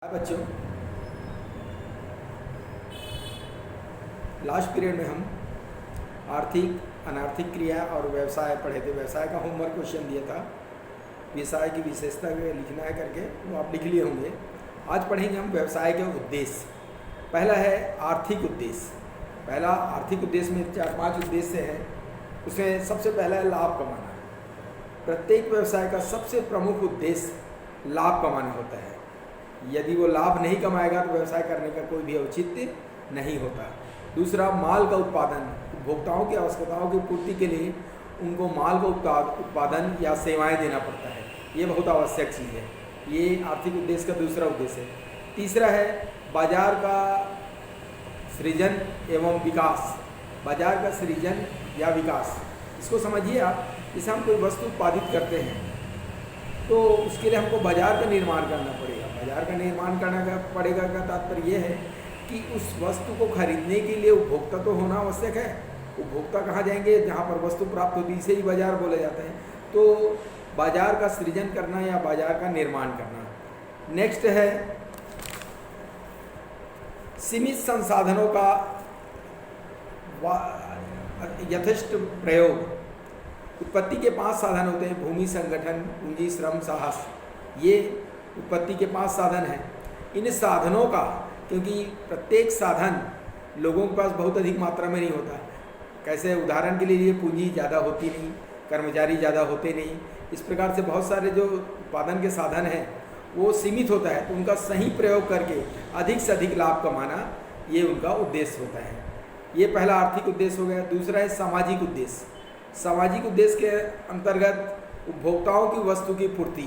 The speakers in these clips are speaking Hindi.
हाय बच्चों, लास्ट पीरियड में हम आर्थिक अनार्थिक क्रिया और व्यवसाय पढ़े थे। व्यवसाय का होमवर्क क्वेश्चन दिया था, व्यवसाय की विशेषता लिखना है करके, वो आप लिख लिए होंगे। आज पढ़ेंगे हम व्यवसाय के उद्देश्य। पहला है आर्थिक उद्देश्य। पहला आर्थिक उद्देश्य में 4-5 उद्देश्य हैं। उसमें सबसे पहला है लाभ कमाना। प्रत्येक व्यवसाय का सबसे प्रमुख उद्देश्य लाभ कमाना होता है। यदि वो लाभ नहीं कमाएगा तो व्यवसाय करने का कोई भी औचित्य नहीं होता। दूसरा, माल का उत्पादन। उपभोक्ताओं की आवश्यकताओं की पूर्ति के लिए उनको माल का उत्पादन या सेवाएं देना पड़ता है। ये बहुत आवश्यक चीज़ है। ये आर्थिक उद्देश्य का दूसरा उद्देश्य है। तीसरा है बाजार का सृजन एवं विकास। बाजार का सृजन या विकास, इसको समझिए आप। जैसे हम कोई वस्तु उत्पादित करते हैं तो उसके लिए हमको बाजार का निर्माण करना पड़ेगा। बाजार का निर्माण करना पड़ेगा का तात्पर्य ये है कि उस वस्तु को खरीदने के लिए उपभोक्ता तो होना आवश्यक है। उपभोक्ता कहाँ जाएंगे? जहाँ पर वस्तु प्राप्त होती है, इसे ही बाजार बोले जाते हैं। तो बाजार का सृजन करना या बाजार का निर्माण करना। नेक्स्ट है सीमित संसाधनों का यथेष्ट प्रयोग। उत्पत्ति के 5 साधन होते हैं: भूमि, संगठन, पूंजी, श्रम, साहस। ये उत्पत्ति के 5 साधन हैं। इन साधनों का, क्योंकि प्रत्येक साधन लोगों के पास बहुत अधिक मात्रा में नहीं होता। कैसे? उदाहरण के लिए पूंजी ज़्यादा होती नहीं, कर्मचारी ज़्यादा होते नहीं। इस प्रकार से बहुत सारे जो उत्पादन के साधन हैं वो सीमित होता है। तो उनका सही प्रयोग करके अधिक से अधिक लाभ कमाना, ये उनका उद्देश्य होता है। ये पहला आर्थिक उद्देश्य हो गया। दूसरा है सामाजिक उद्देश्य। सामाजिक उद्देश्य के अंतर्गत उपभोक्ताओं की वस्तु की पूर्ति।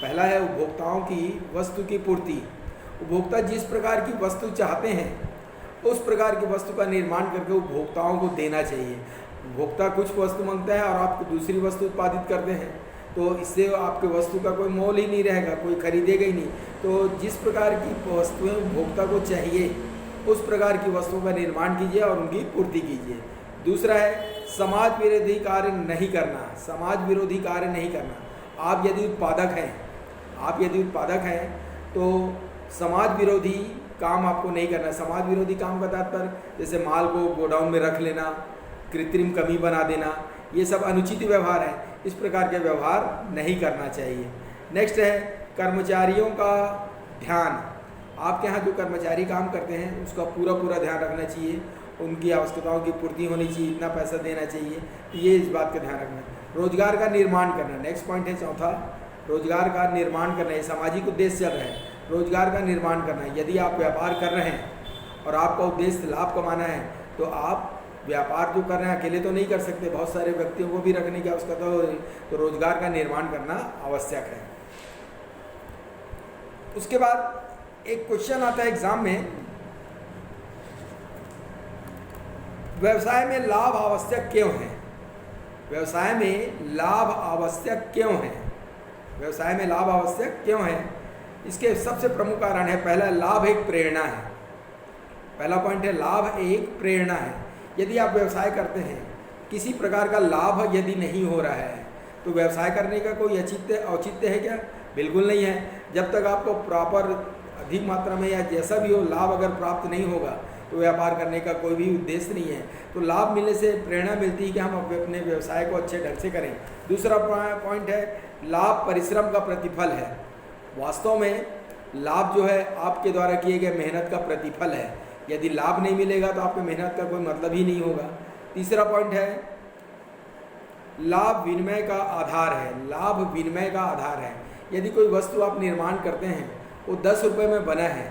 पहला है उपभोक्ताओं की वस्तु की पूर्ति। उपभोक्ता जिस प्रकार की वस्तु चाहते हैं उस प्रकार की वस्तु का निर्माण करके उपभोक्ताओं को देना चाहिए। उपभोक्ता कुछ वस्तु मांगता है और आप दूसरी वस्तु उत्पादित करते हैं, तो इससे आपके वस्तु का कोई मोल ही नहीं रहेगा, कोई खरीदेगा ही नहीं। तो जिस प्रकार की वस्तुएं उपभोक्ता को चाहिए उस प्रकार की वस्तुओं का निर्माण कीजिए और उनकी पूर्ति कीजिए। दूसरा है समाज विरोधी कार्य नहीं करना। समाज विरोधी कार्य नहीं करना। आप यदि उत्पादक हैं तो समाज विरोधी काम आपको नहीं करना। समाज विरोधी काम का तात्पर्य जैसे माल को गोडाउन में रख लेना, कृत्रिम कमी बना देना, ये सब अनुचित व्यवहार है। इस प्रकार के व्यवहार नहीं करना चाहिए। नेक्स्ट है कर्मचारियों का ध्यान। आपके यहाँ जो कर्मचारी काम करते हैं उसका पूरा ध्यान रखना चाहिए। उनकी आवश्यकताओं की पूर्ति होनी चाहिए, इतना पैसा देना चाहिए। तो ये इस बात का ध्यान रखना। रोजगार का निर्माण करना, नेक्स्ट पॉइंट है चौथा। रोजगार का निर्माण करना, ये सामाजिक उद्देश्य चल रहा है। रोजगार का निर्माण करना। यदि आप व्यापार कर रहे हैं और आपका उद्देश्य लाभ कमाना है तो आप व्यापार जो कर रहे हैं अकेले तो नहीं कर सकते, बहुत सारे व्यक्तियों को भी रखने की आवश्यकता हो, तो रोजगार का निर्माण करना आवश्यक है। उसके बाद एक क्वेश्चन आता है एग्जाम में, व्यवसाय में लाभ आवश्यक क्यों है? व्यवसाय में लाभ आवश्यक क्यों है? व्यवसाय में लाभ आवश्यक क्यों है? इसके सबसे प्रमुख कारण है, पहला, लाभ एक प्रेरणा है। पहला पॉइंट है, लाभ एक प्रेरणा है। यदि आप व्यवसाय करते हैं, किसी प्रकार का लाभ यदि नहीं हो रहा है तो व्यवसाय करने का कोई औचित्य है क्या? बिल्कुल नहीं है। जब तक आपको प्रॉपर अधिक मात्रा में या जैसा भी हो लाभ अगर प्राप्त नहीं होगा तो व्यापार करने का कोई भी उद्देश्य नहीं है। तो लाभ मिलने से प्रेरणा मिलती है कि हम अपने व्यवसाय को अच्छे ढंग से करें। दूसरा पॉइंट है, लाभ परिश्रम का प्रतिफल है। वास्तव में लाभ जो है आपके द्वारा किए गए मेहनत का प्रतिफल है। यदि लाभ नहीं मिलेगा तो आपके मेहनत का कोई मतलब ही नहीं होगा। तीसरा पॉइंट है, लाभ विनिमय का आधार है। लाभ विनिमय का आधार है। यदि कोई वस्तु आप निर्माण करते हैं, वो 10 रुपये में बना है,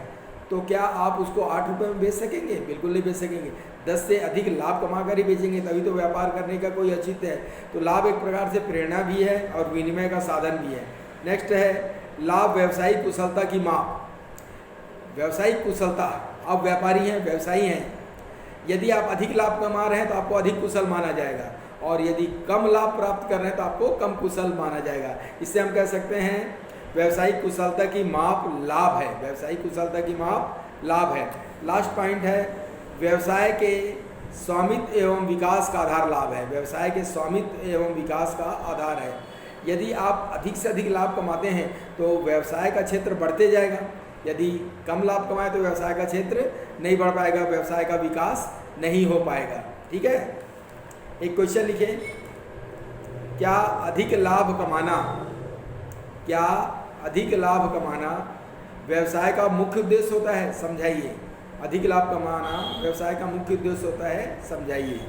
तो क्या आप उसको 8 रुपये में बेच सकेंगे? बिल्कुल नहीं बेच सकेंगे। 10 से अधिक लाभ कमा कर ही बेचेंगे, तभी तो व्यापार करने का कोई औचित्य है। तो लाभ एक प्रकार से प्रेरणा भी है और विनिमय का साधन भी है। नेक्स्ट है लाभ व्यावसायिक कुशलता की माप। व्यावसायिक कुशलता, आप व्यापारी हैं, व्यवसायी हैं, यदि आप अधिक लाभ कमा रहे हैं तो आपको अधिक कुशल माना जाएगा, और यदि कम लाभ प्राप्त कर रहे हैं तो आपको कम कुशल माना जाएगा। इससे हम कह सकते हैं व्यावसायिक कुशलता की माप लाभ है। व्यावसायिक कुशलता की माप लाभ है। लास्ट पॉइंट है, व्यवसाय के स्वामित्व एवं विकास का आधार लाभ है। व्यवसाय के स्वामित्व एवं विकास का आधार है। यदि आप अधिक से अधिक लाभ कमाते हैं तो व्यवसाय का क्षेत्र बढ़ते जाएगा। यदि कम लाभ कमाए तो व्यवसाय का क्षेत्र नहीं बढ़ पाएगा, व्यवसाय का विकास नहीं हो पाएगा। ठीक है, एक क्वेश्चन लिखे, क्या अधिक लाभ कमाना व्यवसाय का मुख्य उद्देश्य होता है? समझाइए। अधिक लाभ कमाना व्यवसाय का मुख्य उद्देश्य होता है, समझाइए।